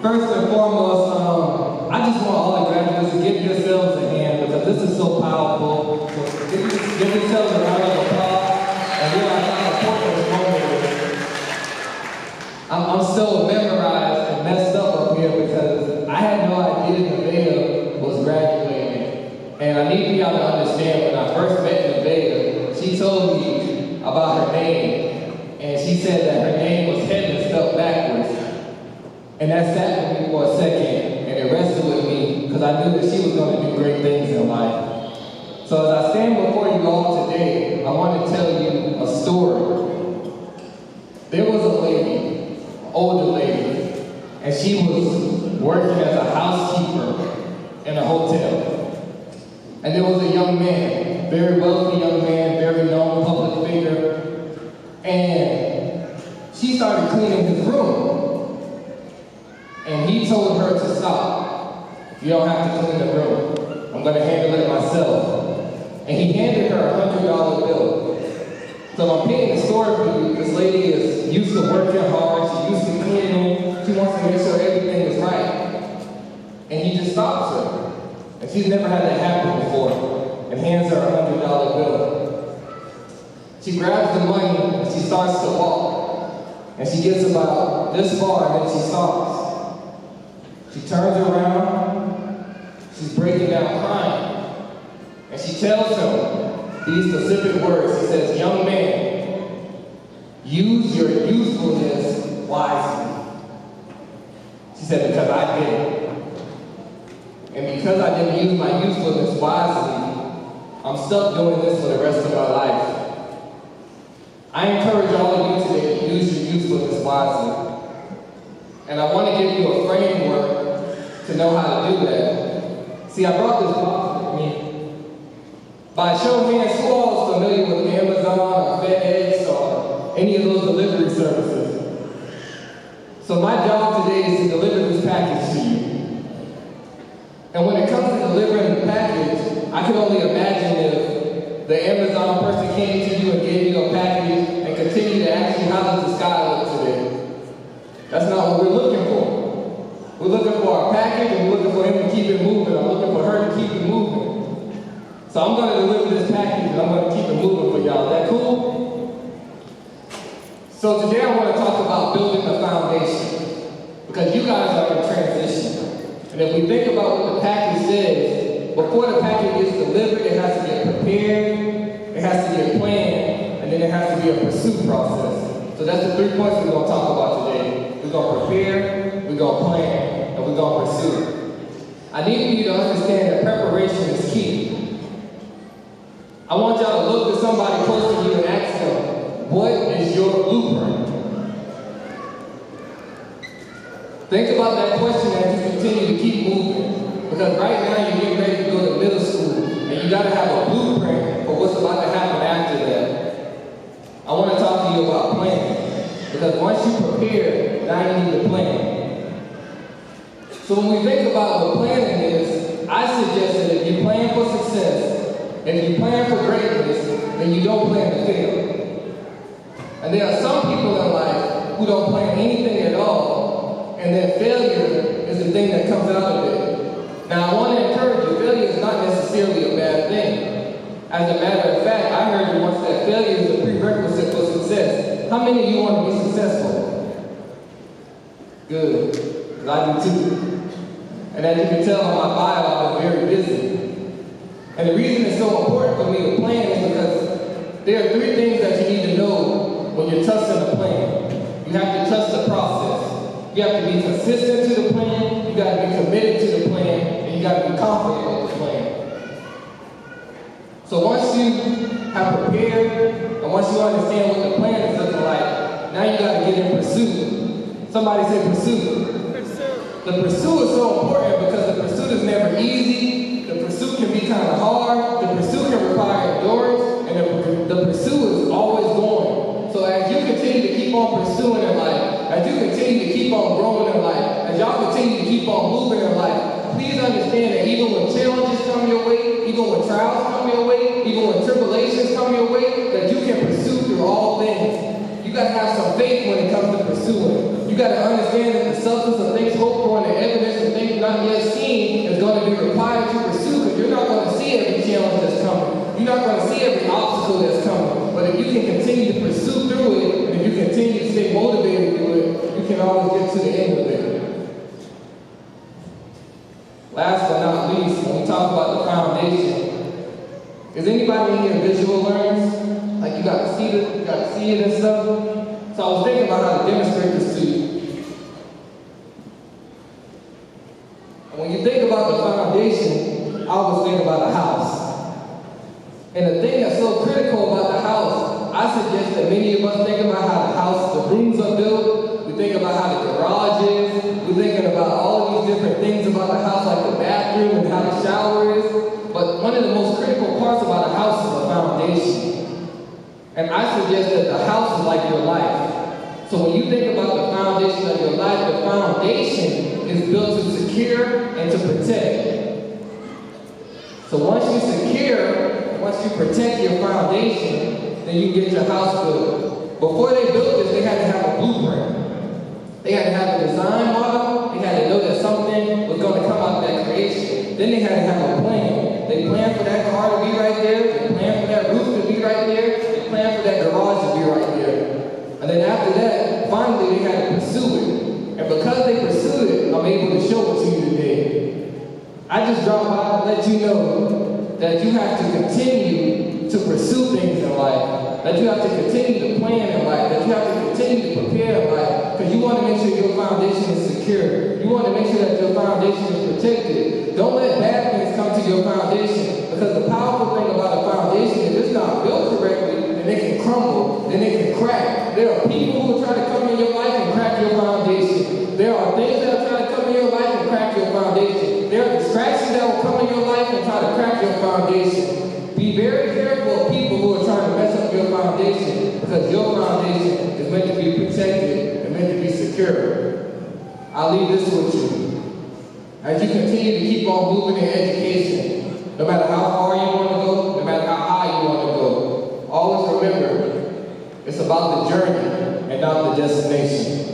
First and foremost, I just want all the graduates to give yourselves a hand because this is so powerful. So give yourselves a round of applause and realize how important this moment is. I'm still memorized and messed up here because I had no idea Nevaeh was graduating. And I need y'all to understand, when I first met Nevaeh, she told me about her name. And she said that her name was heaven spelled backwards. And that sat with me for a second, and it rested with me because I knew that she was going to do great things in life. So as I stand before you all today, I want to tell you a story. There was a lady, an older lady, and she was working as a housekeeper in a hotel. And there was a young man, very wealthy young man, very known public figure, and she started cleaning his room. And he told her to stop. You don't have to clean the room. I'm going to handle it myself. And he handed her a $100 bill. So I'm painting the story for you. This lady is used to working hard. She's used to cleaning. She wants to make sure everything is right. And he just stops her. And she's never had that happen before. And hands her a $100 bill. She grabs the money and she starts to walk. And she gets about this far and then she stops. She turns around, she's breaking down crying, and she tells him these specific words. She says, "Young man, use your usefulness wisely." She said, "Because I did. And because I didn't use my usefulness wisely, I'm stuck doing this for the rest of my life." I encourage all of you today to use your usefulness wisely. And I want to give you a framework to know how to do that. See, I brought this box with me. By show of hands, who all is familiar with Amazon or FedEx or any of those delivery services? So my job today is to deliver this package to you. And when it comes to delivering the package, I can only imagine if the Amazon person came to you and gave you a package and continued to ask you, how does the sky look today? That's not what we're looking for. We're looking for our package and we're looking for him to keep it moving. I'm looking for her to keep it moving. So I'm going to deliver this package and I'm going to keep it moving for y'all. Is that cool? So today I want to talk about building the foundation. Because you guys are in transition. And if we think about what the package says, before the package gets delivered, it has to get prepared, it has to get planned, and then it has to be a pursuit process. So that's the 3 points we're going to talk about today. We're going to prepare, we're going to plan, and we're going to pursue. I need you to understand that preparation is key. I want y'all to look at somebody close to you and ask them, what is your blueprint? Think about that question as you continue to keep moving. Because right now you're getting ready to go to middle school, and you got to have a blueprint for what's about to happen after that. I want to talk to you about planning. Because once you prepare, now you need to plan. So when we think about what planning is, I suggest that if you plan for success, if you plan for greatness, then you don't plan to fail. And there are some people in life who don't plan anything at all, and then failure is the thing that comes out of it. Now I want to encourage you, failure is not necessarily a bad thing. As a matter of fact, I heard once that failure is a prerequisite for success. How many of you want to be successful? Good, because I do too. And as you can tell on my bio, I'm very busy. And the reason it's so important for me to plan is because there are 3 things that you need to know when you're trusting the plan. You have to trust the process. You have to be consistent to the plan, you got to be committed to the plan, and you got to be confident in the plan. So once you have prepared, and once you understand what the plan is looking like, now you got to get in pursuit. Somebody say pursuit. The pursuit is so important because the pursuit is never easy. The pursuit can be kind of hard. The pursuit can require endurance, and the pursuit is always going. So as you continue to keep on pursuing in life, as you continue to keep on growing in life, as y'all continue to keep on moving in life, please understand that even when challenges come your way, even when trials come your way, even when tribulations come your way, that you can pursue through all things. You got to have some faith when it comes to pursuing. You got to understand that the substance of things hoped for and the evidence of things not yet seen is going to be required to pursue, because you're not going to see every challenge that's coming. You're not going to see every obstacle that's coming. But if you can continue to pursue through it, and if you continue to stay motivated through it, you can always get to the end of it. Last but not least, when we talk about the foundation, is anybody in here visual learners? Like you got to see it and stuff? So I was thinking about how to demonstrate this to you. And when you think about the foundation, I always think about a house. And the thing that's so critical about the house, I suggest that many of us think about how the rooms are built. We think about how the garage is. We're thinking about all of these different things about the house, like the bathroom and how the shower is. But one of the most critical parts about a house is the foundation. And I suggest that the house is like your life. So when you think about the foundation of your life, the foundation is built to secure and to protect. So once you secure, once you protect your foundation, then you get your house built. Before they built this, they had to have a blueprint. They had to have a design model. They had to know that something was going to come out of that creation. Then they had to have a plan. They planned for that car to be right there. They planned for that roof to be right there. They planned for that garage to be right there. And then after that, finally they had to pursue it. And because they pursued it, I'm able to show it to you today. I just dropped by to let you know that you have to continue to pursue things in life. That you have to continue to plan in life. That you have to continue to prepare in life. Because you want to make sure your foundation is secure. You want to make sure that your foundation is protected. Don't let bad things come to your foundation. Because the powerful thing about a foundation is if it's not built correctly, then it can crumble, then it can crack. There are people who will try to come in your life and crack your foundation. There are things that will try to come in your life and crack your foundation. There are distractions that will come in your life and try to crack your foundation. Be very careful of people who are trying to mess up your foundation, because your foundation is meant to be protected and meant to be secure. I'll leave this with you. As you continue to keep on moving in education, no matter how far you want to go, no matter how high you want to go, always remember, it's about the journey and not the destination.